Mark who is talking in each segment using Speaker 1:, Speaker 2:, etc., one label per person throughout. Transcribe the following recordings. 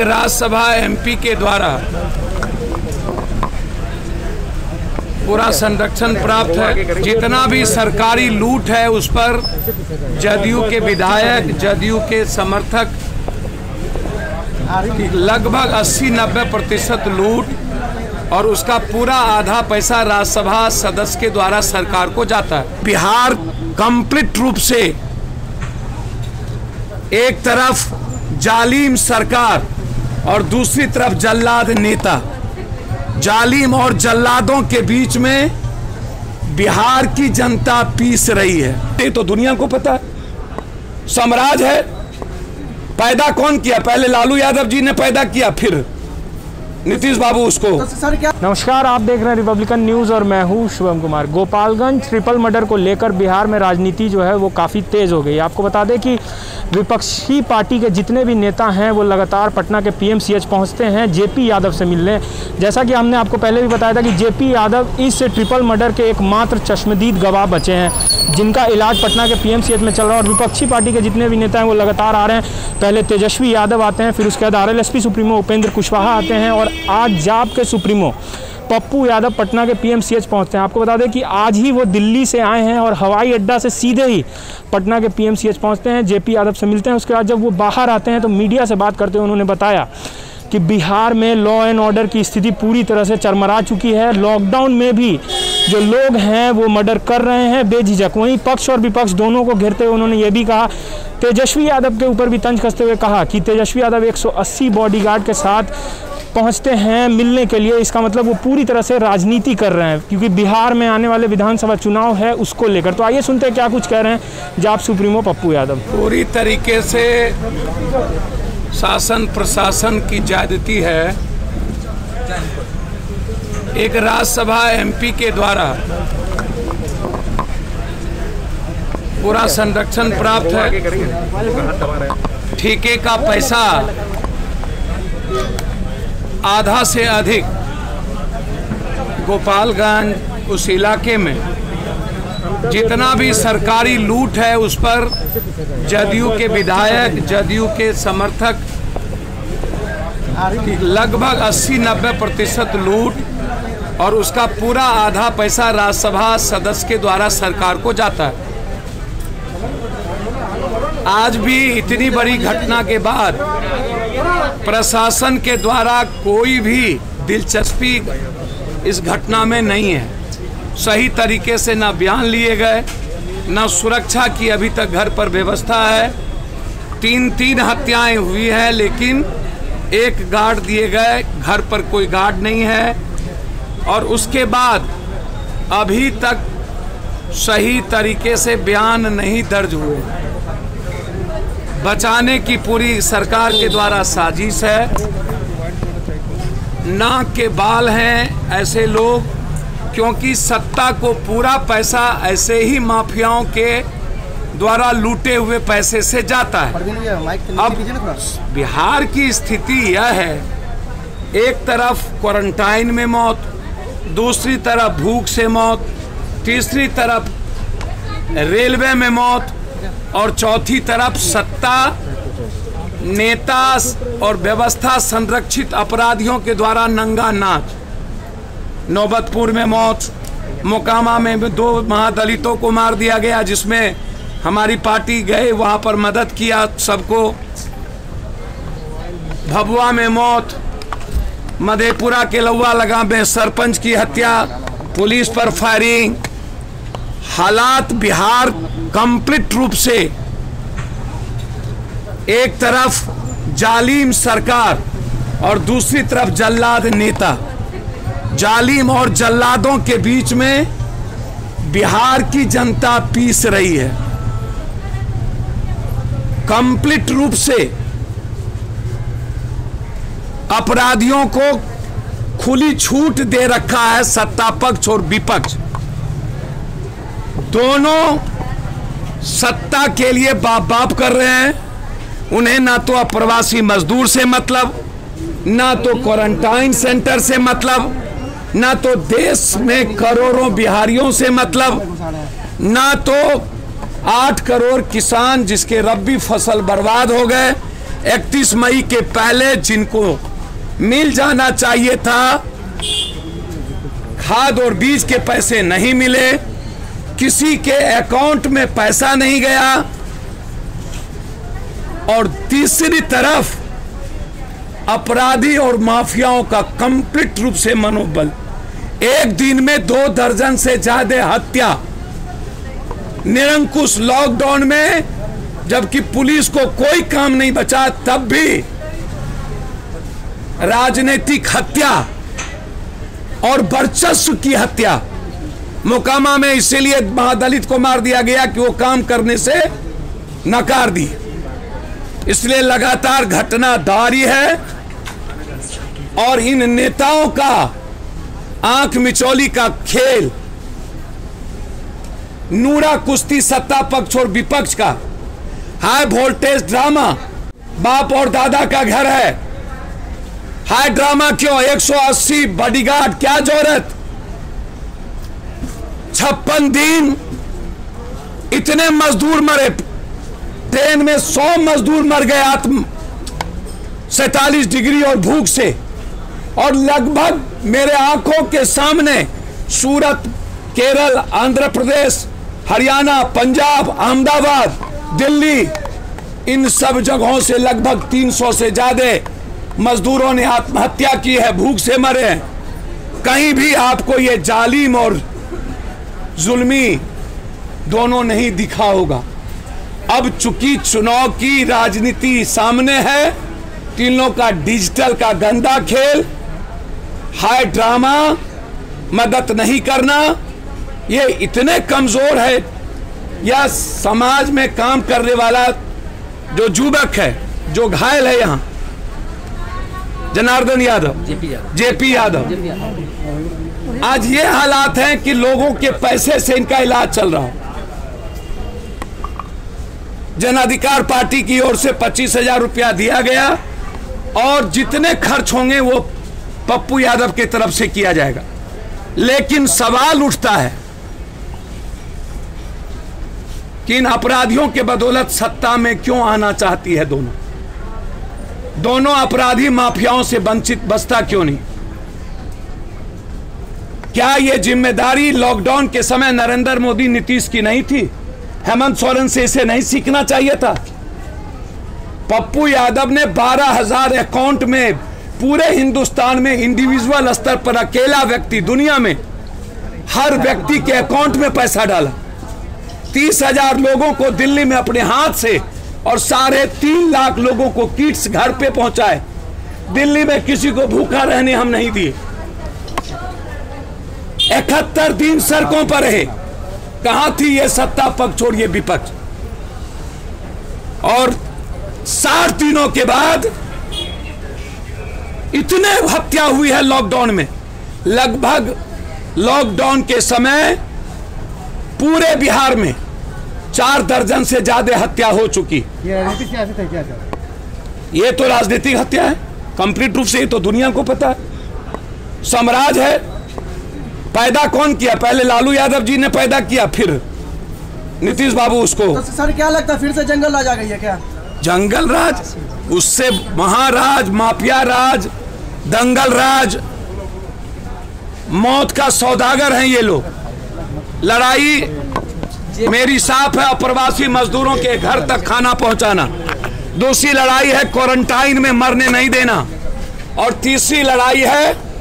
Speaker 1: Rajya Sabha MP के द्वारा पूरा संरक्षण प्राप्त है। जितना भी सरकारी लूट है उस पर जदयू के विधायक, जदयू के समर्थक लगभग 80-90% लूट और उसका पूरा आधा पैसा राज्यसभा सदस्य के द्वारा सरकार को जाता है। बिहार कंप्लीट रूप से एक तरफ जालिम सरकार और दूसरी तरफ जल्लाद नेता, जालिम और जल्लादों के बीच में बिहार की जनता पीस रही है। ये तो दुनिया को पता है। साम्राज्य है, पैदा कौन किया? पहले लालू यादव जी ने पैदा किया, फिर नीतीश बाबू उसको।
Speaker 2: नमस्कार, आप देख रहे हैं रिपब्लिकन न्यूज़ और मैं हूं शुभम कुमार। गोपालगंज ट्रिपल मर्डर को लेकर बिहार में राजनीति जो है वो काफ़ी तेज़ हो गई। आपको बता दें कि विपक्षी पार्टी के जितने भी नेता हैं वो लगातार पटना के पीएमसीएच पहुंचते हैं जेपी यादव से मिलने। जैसा कि हमने आपको पहले भी बताया था कि जेपी यादव इस ट्रिपल मर्डर के एकमात्र चश्मदीद गवाह बचे हैं जिनका इलाज पटना के पीएमसीएच में चल रहा है। और विपक्षी पार्टी के जितने भी नेता हैं वो लगातार आ रहे हैं। पहले तेजस्वी यादव आते हैं, फिर उसके बाद आरएलएसपी सुप्रीमो उपेंद्र कुशवाहा आते हैं और आज जाप के सुप्रीमो पप्पू यादव पटना के पीएमसीएच पहुंचते हैं। आपको बता दें कि आज ही वो दिल्ली से आए हैं और हवाई अड्डा से सीधे ही पटना के पीएमसीएच पहुंचते हैं, जेपी यादव से मिलते हैं। उसके बाद जब वो बाहर आते हैं तो मीडिया से बात करते हुए उन्होंने बताया कि बिहार में लॉ एंड ऑर्डर की स्थिति पूरी तरह से चरमरा चुकी है। लॉकडाउन में भी जो लोग हैं वो मर्डर कर रहे हैं बेझिझक। वहीं पक्ष और विपक्ष दोनों को घेरते हुए उन्होंने ये भी कहा, तेजस्वी यादव के ऊपर भी तंज कसते हुए कहा कि तेजस्वी यादव 180 बॉडीगार्ड के साथ पहुंचते हैं मिलने के लिए। इसका मतलब वो पूरी तरह से राजनीति कर रहे हैं क्योंकि बिहार में आने वाले विधानसभा चुनाव है उसको लेकर। तो आइए सुनते हैं क्या कुछ कह रहे हैं जाप सुप्रीमो पप्पू यादव।
Speaker 1: पूरी तरीके से शासन प्रशासन की ज्यादती है। एक राज्यसभा एमपी के द्वारा पूरा संरक्षण प्राप्त है। ठेके का पैसा आधा से अधिक गोपालगंज उस इलाके में जितना भी सरकारी लूट है उस पर जदयू के विधायक, जदयू के समर्थक लगभग 80-90% लूट और उसका पूरा आधा पैसा राज्यसभा सदस्य के द्वारा सरकार को जाता है। आज भी इतनी बड़ी घटना के बाद प्रशासन के द्वारा कोई भी दिलचस्पी इस घटना में नहीं है। सही तरीके से ना बयान लिए गए, ना सुरक्षा की अभी तक घर पर व्यवस्था है। 3 हत्याएं हुई हैं लेकिन एक गार्ड दिए गए, घर पर कोई गार्ड नहीं है। और उसके बाद अभी तक सही तरीके से बयान नहीं दर्ज हुए। बचाने की पूरी सरकार के द्वारा साजिश है। नाक के बाल हैं ऐसे लोग, क्योंकि सत्ता को पूरा पैसा ऐसे ही माफियाओं के द्वारा लूटे हुए पैसे से जाता है। अब बिहार की स्थिति यह है, एक तरफ क्वारंटाइन में मौत, दूसरी तरफ भूख से मौत, तीसरी तरफ रेलवे में मौत और चौथी तरफ सत्ता, नेता और व्यवस्था संरक्षित अपराधियों के द्वारा नंगा नाच। नौबतपुर में मौत, मोकामा में 2 महादलितों को मार दिया गया जिसमें हमारी पार्टी गए वहां पर मदद किया सबको। भभुआ में मौत, मधेपुरा के लौवा लगा में सरपंच की हत्या, पुलिस पर फायरिंग। हालात बिहार कंप्लीट रूप से एक तरफ जालिम सरकार और दूसरी तरफ जल्लाद नेता, जालिम और जल्लादों के बीच में बिहार की जनता पीस रही है। कंप्लीट रूप से अपराधियों को खुली छूट दे रखा है सत्ता पक्ष और विपक्ष। दोनों सत्ता के लिए बाप कर रहे हैं। उन्हें ना तो अप्रवासी मजदूर से मतलब, ना तो क्वारंटाइन सेंटर से मतलब, ना तो देश में करोड़ों बिहारियों से मतलब, ना तो 8 करोड़ किसान जिसके रब्बी फसल बर्बाद हो गए, 31 मई के पहले जिनको मिल जाना चाहिए था, खाद और बीज के पैसे नहीं मिले, किसी के अकाउंट में पैसा नहीं गया, और तीसरी तरफ अपराधी और माफियाओं का कंप्लीट रूप से मनोबल। एक दिन में 2 दर्जन से ज्यादा हत्या, निरंकुश लॉकडाउन में, जबकि पुलिस को कोई काम नहीं बचा, तब भी राजनीतिक हत्या और वर्चस्व की हत्या। मोकामा में इसीलिए महादलित को मार दिया गया कि वो काम करने से नकार दी। इसलिए लगातार घटना जारी है और इन नेताओं का आंख मिचौली का खेल, नूरा कुश्ती सत्ता पक्ष और विपक्ष का हाई वोल्टेज ड्रामा, बाप और दादा का घर है। हाई ड्रामा क्यों? 180 बॉडीगार्ड, क्या जरूरत? 56 दिन इतने मजदूर मरे, ट्रेन में 100 मजदूर मर गए 47 डिग्री और भूख से, और लगभग मेरे आंखों के सामने सूरत, केरल, आंध्र प्रदेश, हरियाणा, पंजाब, अहमदाबाद, दिल्ली, इन सब जगहों से लगभग 300 से ज्यादा मजदूरों ने आत्महत्या की है, भूख से मरे हैं। कहीं भी आपको ये जालिम और जुल्मी दोनों नहीं दिखा होगा। अब चूंकि चुनाव की राजनीति सामने है, तीनों का डिजिटल का गंदा खेल, हाई ड्रामा, मदद नहीं करना, ये इतने कमजोर है। यह समाज में काम करने वाला जो युवक है, जो घायल है, यहां जनार्दन यादव, जेपी यादव, आज ये हालात हैं कि लोगों के पैसे से इनका इलाज चल रहा है। जन अधिकार पार्टी की ओर से 25,000 रुपया दिया गया और जितने खर्च होंगे वो पप्पू यादव की तरफ से किया जाएगा। लेकिन सवाल उठता है कि इन अपराधियों के बदौलत सत्ता में क्यों आना चाहती है दोनों अपराधी माफियाओं से वंचित बचता क्यों नहीं? क्या यह जिम्मेदारी लॉकडाउन के समय नरेंद्र मोदी, नीतीश की नहीं थी? हेमंत सोरेन से इसे नहीं सीखना चाहिए था? पप्पू यादव ने 12,000 अकाउंट में पूरे हिंदुस्तान में इंडिविजुअल स्तर पर अकेला व्यक्ति, दुनिया में हर व्यक्ति के अकाउंट में पैसा डाला। 30,000 लोगों को दिल्ली में अपने हाथ से और 3.5 लाख लोगों को किट्स घर पे पहुंचाए। दिल्ली में किसी को भूखा रहने हम नहीं दिए। 71 दिन सड़कों पर रहे। कहां थी ये सत्ता पक्ष और ये विपक्ष? और 60 दिनों के बाद इतने हत्या हुई है लॉकडाउन में। लगभग लॉकडाउन के समय पूरे बिहार में 4 दर्जन से ज्यादा हत्या हो चुकी। ये तो राजनीतिक हत्या है कंप्लीट रूप से, ये तो दुनिया को पता है। साम्राज्य है। पैदा कौन किया? पहले लालू यादव जी ने पैदा किया, फिर नीतीश बाबू उसको।
Speaker 3: तो सर क्या लगता है फिर से जंगल राज आ गई है क्या?
Speaker 1: जंगल राज, उससे महाराज, माफिया राज, दंगल राज, मौत का सौदागर हैं ये लोग। लड़ाई मेरी साफ है, अप्रवासी मजदूरों के घर तक खाना पहुंचाना। दूसरी लड़ाई है क्वारंटाइन में मरने नहीं देना। और तीसरी लड़ाई है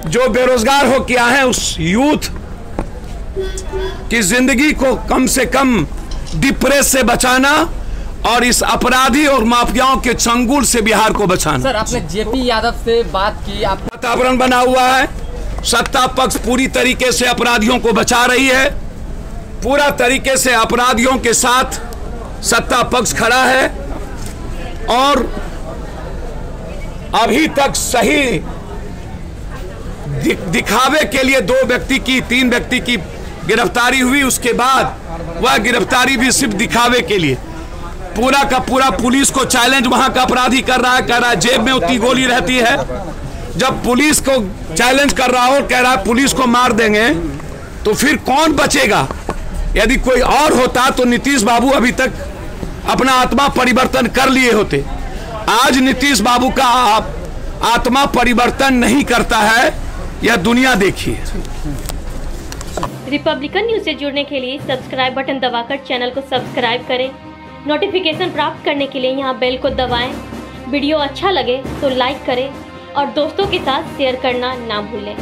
Speaker 1: जो बेरोजगार हो के आए हैं उस यूथ की जिंदगी को कम से कम डिप्रेस से बचाना और इस अपराधी और माफियाओं के चंगुल से बिहार को बचाना।
Speaker 4: सर, आपने जेपी यादव से बात की, आप
Speaker 1: वातावरण बना हुआ है। सत्ता पक्ष पूरी तरीके से अपराधियों को बचा रही है, पूरा तरीके से अपराधियों के साथ सत्ता पक्ष खड़ा है। और अभी तक सही दिखावे के लिए 2 व्यक्ति की, 3 व्यक्ति की गिरफ्तारी हुई। उसके बाद वह गिरफ्तारी भी सिर्फ दिखावे के लिए। पूरा का पूरा पुलिस को चैलेंज वहां का अपराधी कर रहा है, कह रहा है जेब में उतनी गोली रहती है। जब पुलिस को चैलेंज कर रहा हो, कह रहा है पुलिस को मार देंगे, तो फिर कौन बचेगा? यदि कोई और होता तो नीतीश बाबू अभी तक अपना आत्मा परिवर्तन कर लिए होते। आज नीतीश बाबू का आत्मा परिवर्तन नहीं करता है, यह दुनिया देखिए।
Speaker 5: रिपब्लिकन न्यूज से जुड़ने के लिए सब्सक्राइब बटन दबाकर चैनल को सब्सक्राइब करें। नोटिफिकेशन प्राप्त करने के लिए यहाँ बेल को दबाएं। वीडियो अच्छा लगे तो लाइक करें और दोस्तों के साथ शेयर करना ना भूलें।